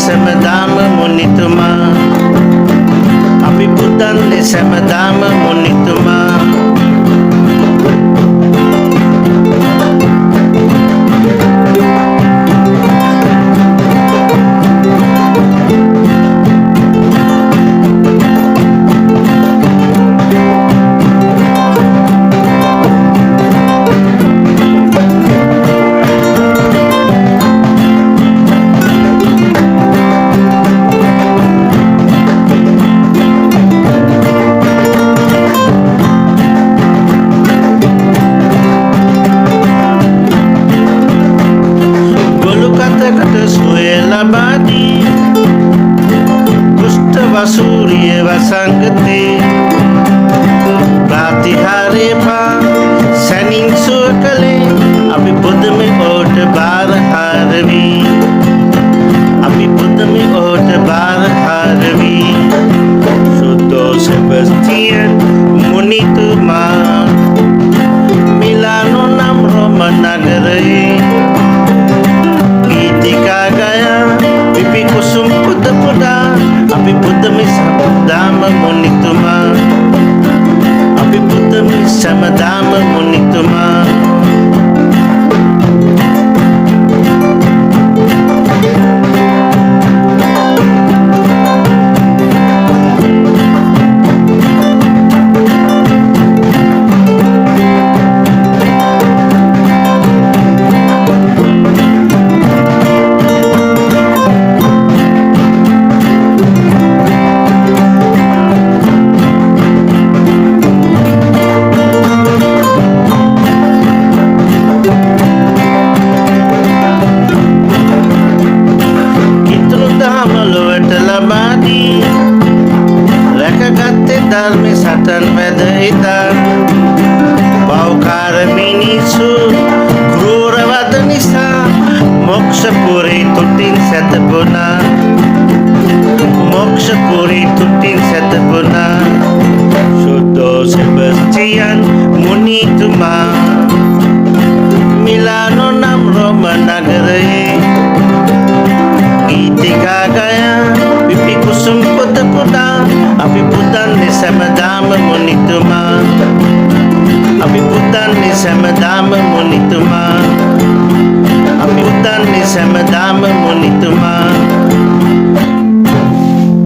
සැමදාම මුනිතුමා අපි පුදන්නේ සැමදාම මුනිතුමා ලබාදී කුෂ්ඨ වසූරිය වසංගතේ ප්‍රාතිහාරේ පා සැනින් සුව කළේ අපි පුදුමේ ඕට බාරහාරවි අපි පුදුමේ ඕට බාරහාරවි සුදෝ සෙබස්තියන් මුනිතුමා මිලානෝ නම් රෝම නගරේ गीतिका गया पिपी कुसुम पुद पुदा अभी पुद में समदाम मुनितुमा अभी पुद में समदाम मुनितुमा ලබාදී රැකගත්තේ ධර්මේ සටන් වැද හිතා බෞකාර මිනිසු ක්‍රූර වද නිසා මොක්ෂපුරේ තුටින් සැතපුණා මොක්ෂපුරේ තුටින් සැතපුණා සුදෝ සෙබස්තියන් මුනිතුමා මිලානෝ නම් රෝම නගරයේ गीतिका गया पिपी कुसुम पुद पुदा अभी पुदन्ने समदाम मुनितुमा अभी पुदन्ने समदाम मुनितुमा अभी पुदन्ने समदाम मुनितुमा